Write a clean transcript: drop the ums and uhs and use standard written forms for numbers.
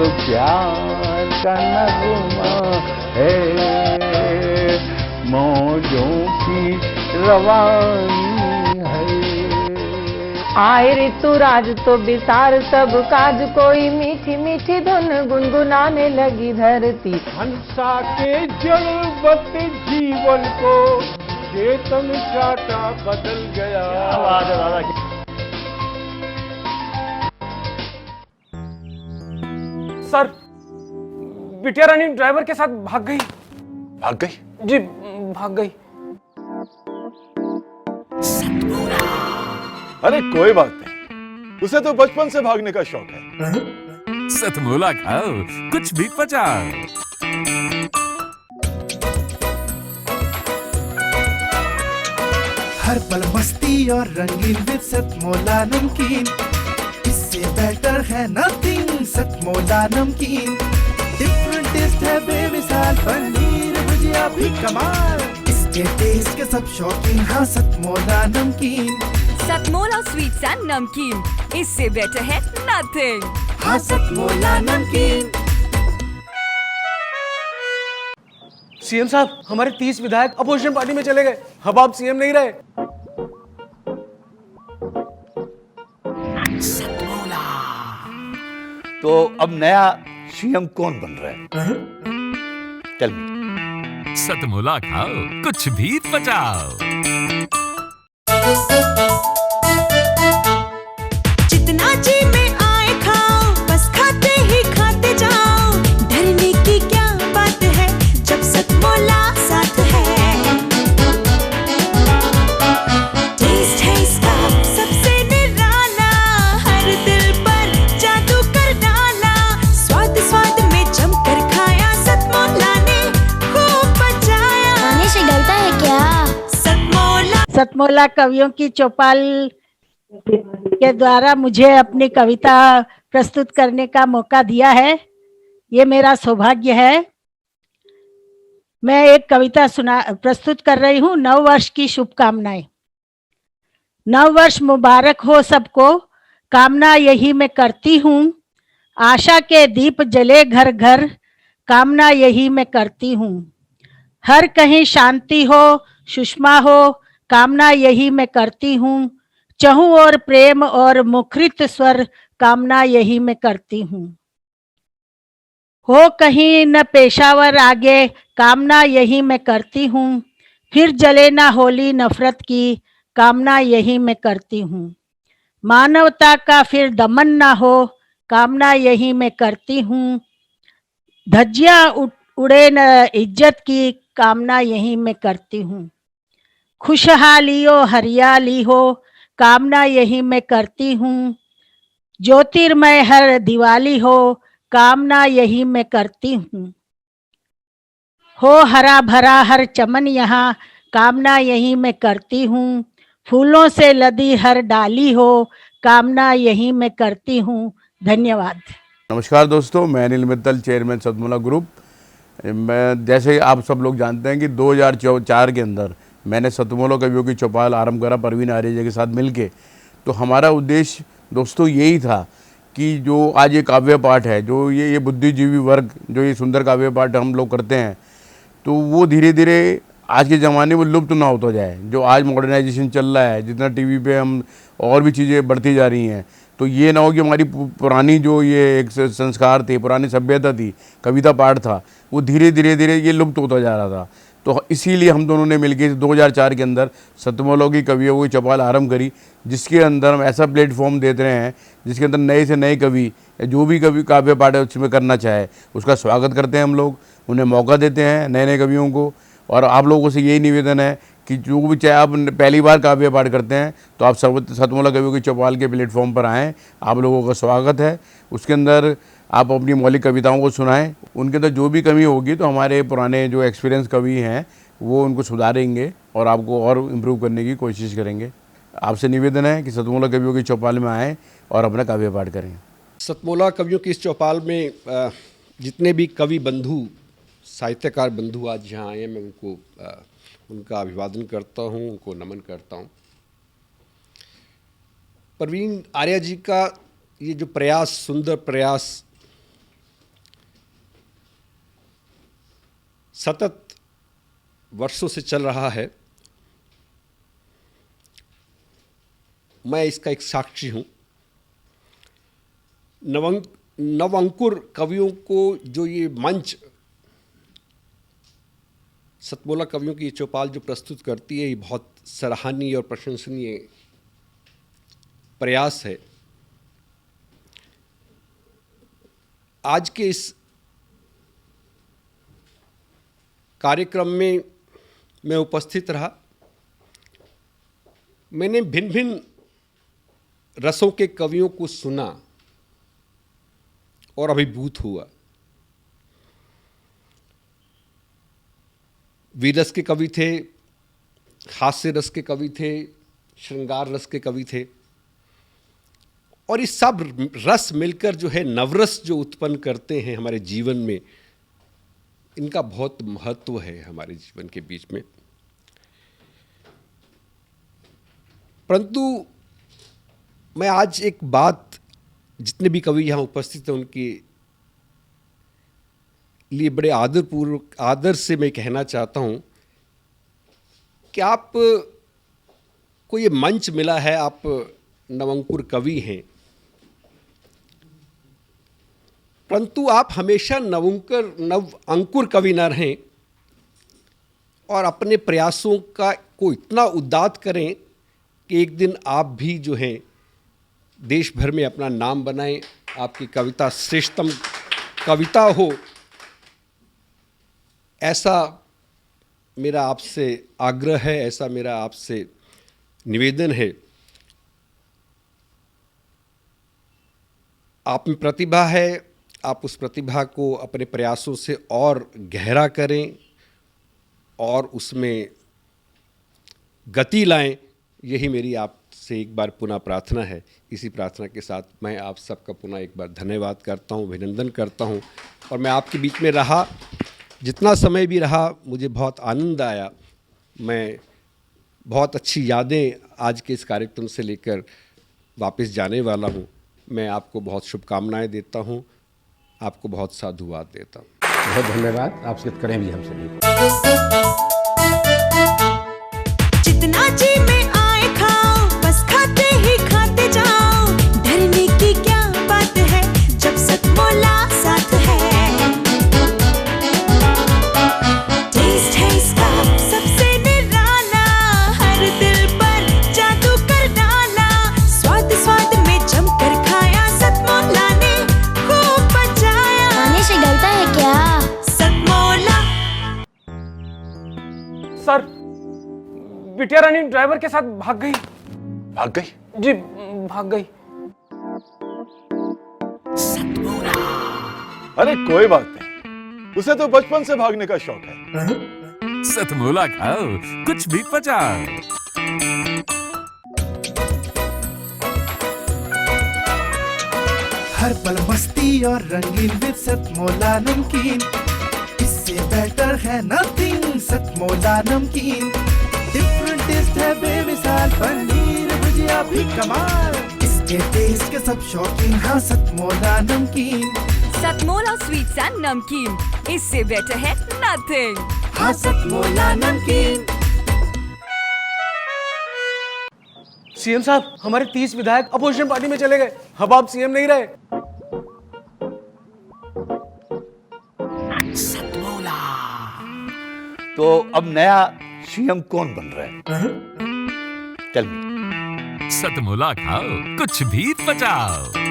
प्यार का नगमा है, मौजों की रवानी है। आए ऋतुराज तो बिसार सब काज, कोई मीठी मीठी धुन गुनगुनाने लगी धरती। हंसा के जलवत जीवन को चेतन चाटा बदल गया। आवाज है दादा की। सर, बिटिया रानी ड्राइवर के साथ भाग गई। भाग गई? जी, भाग गई। अरे कोई बात नहीं, उसे तो बचपन से भागने का शौक है। सतमोला खाओ, कुछ भी पचाओ। हर पल मस्ती और रंगीन विद सतमोला नमकीन, इससे बेटर है नथिंग। सतमोला नमकीन डिफरेंट टेस्ट है बेमिसाल, पनीर भुजिया भी कमाल, इसके टेस्ट के सब शौकीन। हाँ सतमोला नमकीन, सतमोला स्वीट्स एंड नमकीन, इससे बेटर है नथिंग। हाँ सतमोला नमकीन। सीएम साहब, हमारे 30 विधायक अपोजिशन पार्टी में चले गए। अब आप सीएम नहीं रहे। तो अब नया सीएम कौन बन रहा है? Tell me. सतमोला खाओ, कुछ भी पचाओ। जितना जी में आए खाओ, बस खाते ही खाते जाओ। डरने की क्या बात है जब सतमोला साथ है। टेस्ट है इसका सबसे निराला, हर दिल पर जादू कर डाला। स्वाद स्वाद में जमकर खाया, सतमोला ने खूब बचाया। खाने से गलता है क्या? सतमोला कवियों की चौपाल के द्वारा मुझे अपनी कविता प्रस्तुत करने का मौका दिया है, ये मेरा सौभाग्य है। मैं एक कविता प्रस्तुत कर रही हूँ। नव वर्ष की शुभकामनाएं। नव वर्ष मुबारक हो सबको, कामना यही मैं करती हूँ। आशा के दीप जले घर घर, कामना यही मैं करती हूँ। हर कहीं शांति हो, सुषमा हो, कामना यही मैं करती हूँ। चहु और प्रेम और मुखरित स्वर, कामना यही मैं करती हूँ। हो कहीं न पेशावर आगे, कामना यही मैं करती हूँ। फिर जले ना होली नफरत की, कामना यही मैं करती हूँ। मानवता का फिर दमन ना हो, कामना यही मैं करती हूँ। धज्जियां उड़े न इज्जत की, कामना यही मैं करती हूँ। खुशहाली हो हरियाली हो, कामना यही मैं करती हूँ। ज्योतिर्मय हर दिवाली हो, कामना यही मैं करती हूँ। हो हरा भरा हर चमन यहाँ, कामना यही मैं करती हूँ। फूलों से लदी हर डाली हो, कामना यही मैं करती हूँ। धन्यवाद। नमस्कार दोस्तों, मैं अनिल मित्तल, चेयरमैन सतमोला ग्रुप। मैं जैसे आप सब लोग जानते हैं कि 2004 के अंदर मैंने सतमोला कवियों की चौपाल आरंभ करा परवीन आर्य के साथ मिलके। तो हमारा उद्देश्य दोस्तों यही था कि जो आज ये काव्य पाठ है, जो ये बुद्धिजीवी वर्ग जो ये सुंदर काव्य पाठ हम लोग करते हैं, तो वो धीरे धीरे आज के ज़माने में लुप्त ना होता जाए। जो आज मॉडर्नाइजेशन चल रहा है, जितना टीवी पे हम और भी चीज़ें बढ़ती जा रही हैं, तो ये ना हो कि हमारी पुरानी जो ये एक संस्कार थे, पुरानी सभ्यता थी, कविता पाठ था, वो धीरे धीरे ये लुप्त होता जा रहा था। तो इसीलिए हम दोनों ने मिलकर 2004 के अंदर सतमोला की कवियों की चौपाल आरंभ करी, जिसके अंदर हम ऐसा प्लेटफॉर्म देते रहे हैं जिसके अंदर नए से नए कवि जो भी कवि काव्य पाठ है उसमें करना चाहे उसका स्वागत करते हैं। हम लोग उन्हें मौका देते हैं, नए नए कवियों को। और आप लोगों से यही निवेदन है कि जो भी चाहे आप पहली बार काव्य पाठ करते हैं तो आप सतमोला कवियों की चौपाल के प्लेटफॉर्म पर आएँ, आप लोगों का स्वागत है। उसके अंदर आप अपनी मौलिक कविताओं को सुनाएं, उनके अंदर जो भी कमी होगी तो हमारे पुराने जो एक्सपीरियंस कवि हैं वो उनको सुधारेंगे और आपको और इम्प्रूव करने की कोशिश करेंगे। आपसे निवेदन है कि सतमोला कवियों की चौपाल में आएँ और अपना काव्य पाठ करें। सतमोला कवियों की इस चौपाल में जितने भी कवि बंधु, साहित्यकार बंधु आज यहाँ आए हैं, मैं उनको उनका अभिवादन करता हूँ, उनको नमन करता हूँ। परवीन आर्य जी का ये जो प्रयास, सुंदर प्रयास सतत वर्षों से चल रहा है। मैं इसका एक साक्षी हूँ। नवअंकुर कवियों को जो ये मंच, सतमोला कवियों की ये चौपाल जो प्रस्तुत करती है, ये बहुत सराहनीय और प्रशंसनीय प्रयास है। आज के इस कार्यक्रम में मैं उपस्थित रहा। मैंने भिन्न भिन्न रसों के कवियों को सुना और अभिभूत हुआ। वीर रस के कवि थे, हास्य रस के कवि थे, श्रृंगार रस के कवि थे, और ये सब रस मिलकर जो है नवरस जो उत्पन्न करते हैं हमारे जीवन में, इनका बहुत महत्व है हमारे जीवन के बीच में। परंतु मैं आज एक बात, जितने भी कवि यहाँ उपस्थित हैं उनके लिए बड़े आदरपूर्वक, आदर से मैं कहना चाहता हूँ कि आप को ये मंच मिला है, आप नवअंकुर कवि हैं, परंतु आप हमेशा नवअंकुर कवि न रहें और अपने प्रयासों को इतना उद्दात करें कि एक दिन आप भी जो हैं देश भर में अपना नाम बनाएं, आपकी कविता श्रेष्ठतम कविता हो, ऐसा मेरा आपसे आग्रह है, ऐसा मेरा आपसे निवेदन है। आप में प्रतिभा है, आप उस प्रतिभा को अपने प्रयासों से और गहरा करें और उसमें गति लाएं, यही मेरी आपसे एक बार पुनः प्रार्थना है। इसी प्रार्थना के साथ मैं आप सबका पुनः एक बार धन्यवाद करता हूँ, अभिनंदन करता हूँ। और मैं आपके बीच में रहा, जितना समय भी रहा, मुझे बहुत आनंद आया। मैं बहुत अच्छी यादें आज के इस कार्यक्रम से लेकर वापस जाने वाला हूँ। मैं आपको बहुत शुभकामनाएं देता हूँ, आपको बहुत साधुवाद देता हूँ। बहुत धन्यवाद, आप शिक्षित करें भी हमसे भी। जितना जी में आए खाओ, बस खाते ही खाते जाओ। डरने की क्या बात है जब सतमोला साथ है। टेस्ट है इसका सबसे निराला, हर दिल पर जादू कर डाला। स्वाद स्वाद में जमकर खाया, सतमोला ने खूब बचाया। खाने से डरता है क्या? सतमोला। सर, बिटिया रानी ड्राइवर के साथ भाग गई। भाग गई? जी, भाग गई। अरे कोई बात नहीं, उसे तो बचपन से भागने का शौक है। सतमोला खाओ, कुछ भी पचाओ। हर पल मस्ती और रंगीन विद सतमोला नमकीन, इससे बेटर है नथिंग। सतमोला नमकीन डिफरेंट टेस्ट है बेमिसाल, पनीर भुजिया भी कमाल। इसके टेस्ट के सब शौकीन, हाँ सतमोला नमकीन। सतमोला स्वीट्स एंड नमकीन, इससे बेटर है नथिंग। हाँ सतमोला नमकीन। सीएम साहब, हमारे 30 विधायक अपोजिशन पार्टी में चले गए। अब आप सीएम नहीं रहे। तो अब नया सीएम कौन बन रहा है? Tell me. सतमोला खाओ, कुछ भी पचाओ।